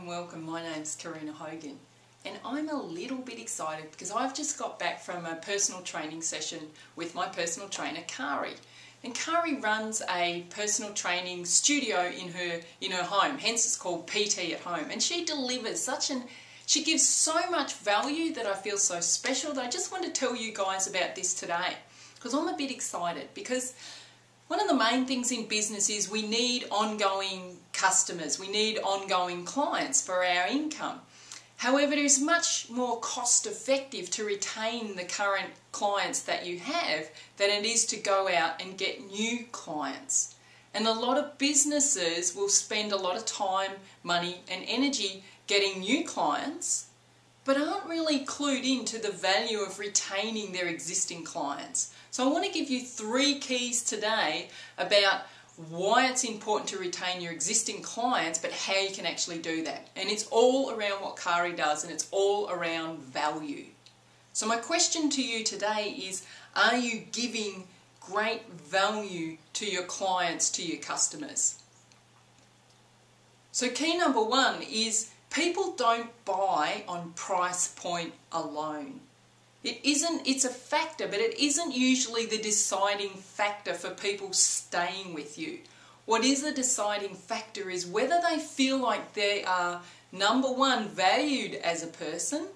welcome. My name's Karina Hogan and I'm a little bit excited because I've just got back from a personal training session with my personal trainer Kari. And Kari runs a personal training studio in her home, hence it's called PT at Home. And she delivers she gives so much value that I feel so special that I just want to tell you guys about this today because I'm a bit excited because one of the main things in business is we need ongoing customers, we need ongoing clients for our income. However, it is much more cost effective to retain the current clients that you have than it is to go out and get new clients. And a lot of businesses will spend a lot of time, money and energy getting new clients, but aren't really clued into the value of retaining their existing clients. So I want to give you 3 keys today about why it's important to retain your existing clients, but how you can actually do that. And it's all around what Kari does, and it's all around value. So my question to you today is, are you giving great value to your clients, to your customers? So key number 1 is people don't buy on price point alone. It's a factor, but it isn't usually the deciding factor for people staying with you. What is the deciding factor is whether they feel like they are, number 1, valued as a person,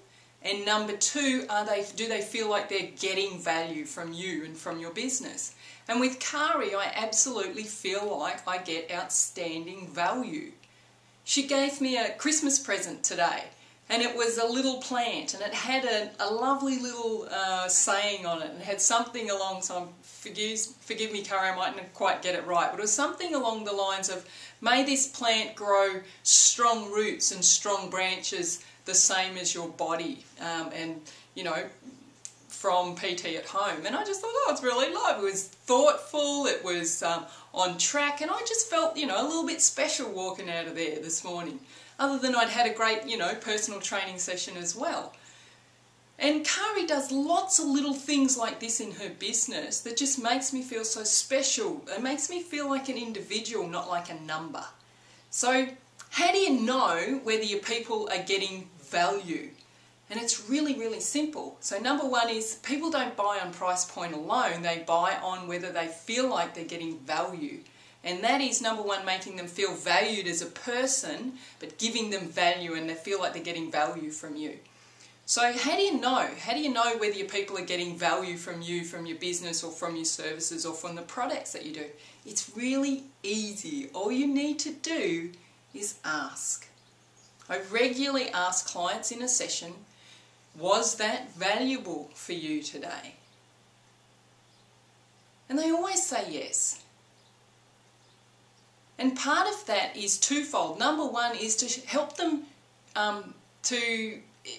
and number 2, do they feel like they're getting value from you and from your business. And with Kari, I absolutely feel like I get outstanding value. She gave me a Christmas present today. And it was a little plant, and it had a lovely little saying on it, and it had something along, so forgive me Kari, I mightn't quite get it right, but it was something along the lines of, may this plant grow strong roots and strong branches the same as your body, and from PT at Home. And I just thought, oh, it's really lovely. It was thoughtful, it was on track, and I just felt, a little bit special walking out of there this morning. Other than I'd had a great, personal training session as well. And Kari does lots of little things like this in her business that just makes me feel so special. It makes me feel like an individual, not like a number. So how do you know whether your people are getting value? And it's really, really simple. So number 1 is people don't buy on price point alone. They buy on whether they feel like they're getting value. And that is, number 1, making them feel valued as a person, but giving them value and they feel like they're getting value from you. So how do you know? How do you know whether your people are getting value from you, from your business or from your services or from the products that you do? It's really easy. All you need to do is ask. I regularly ask clients in a session, was that valuable for you today? And they always say yes. And part of that is twofold. Number 1 is to help them, to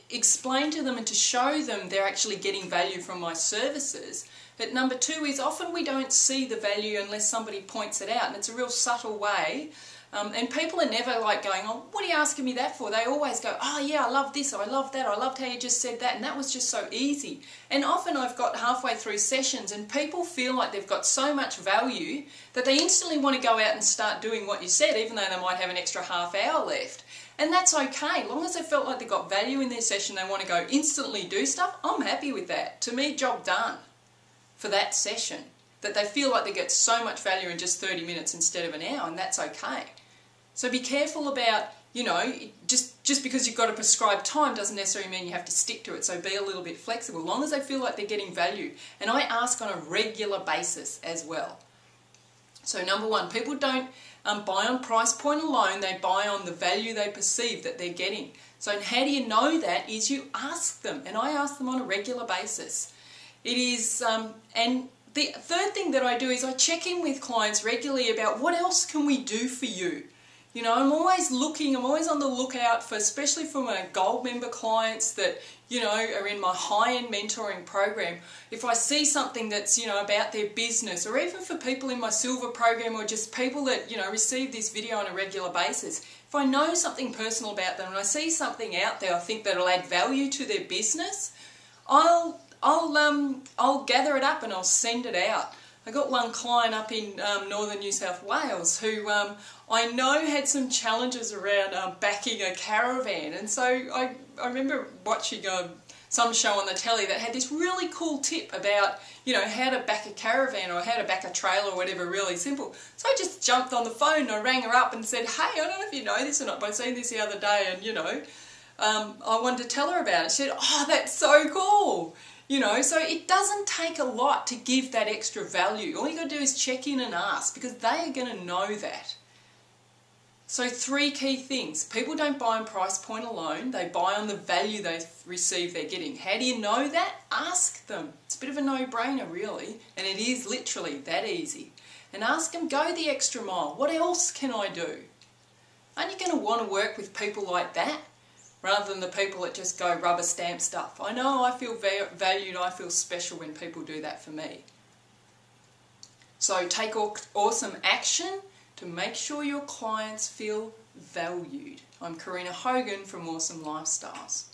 explain to them and to show them they're actually getting value from my services. But number 2 is often we don't see the value unless somebody points it out, and it's a real subtle way. And people are never like going, oh, what are you asking me that for? They always go, oh yeah, I love this, or I love that, or I loved how you just said that, and that was just so easy. And often I've got halfway through sessions and people feel like they've got so much value that they instantly want to go out and start doing what you said, even though they might have an extra half hour left. And that's okay, as long as they felt like they got value in their session, they want to go instantly do stuff, I'm happy with that. To me, job done for that session. That they feel like they get so much value in just 30 minutes instead of an hour, and that's okay. So be careful about, just because you've got a prescribed time doesn't necessarily mean you have to stick to it. So be a little bit flexible, as long as they feel like they're getting value. And I ask on a regular basis as well. So number 1, people don't buy on price point alone. They buy on the value they perceive that they're getting. So how do you know that is you ask them. And I ask them on a regular basis. It is, and the third thing that I do is I check in with clients regularly about what else can we do for you. I'm always on the lookout for, especially for my gold member clients that, are in my high-end mentoring program. If I see something that's, about their business, or even for people in my silver program, or just people that, receive this video on a regular basis, if I know something personal about them and I see something out there I think that'll add value to their business, I'll gather it up and I'll send it out. I got one client up in northern New South Wales who I know had some challenges around backing a caravan, and so I remember watching some show on the telly that had this really cool tip about, you know, how to back a caravan or how to back a trailer or whatever, really simple. So I just jumped on the phone and I rang her up and said, hey, I don't know if you know this or not, but I seen this the other day and, you know, I wanted to tell her about it. She said, oh, that's so cool. You know, so it doesn't take a lot to give that extra value. All you got to do is check in and ask, because they are going to know that. So 3 key things. People don't buy on price point alone. They buy on the value they receive they're getting. How do you know that? Ask them. It's a bit of a no-brainer, really. And it is literally that easy. And ask them, go the extra mile. What else can I do? Aren't you going to want to work with people like that, rather than the people that just go rubber stamp stuff? I know I feel valued, I feel special when people do that for me. So take awesome action to make sure your clients feel valued. I'm Karina Hogan from Awesome Lifestyles.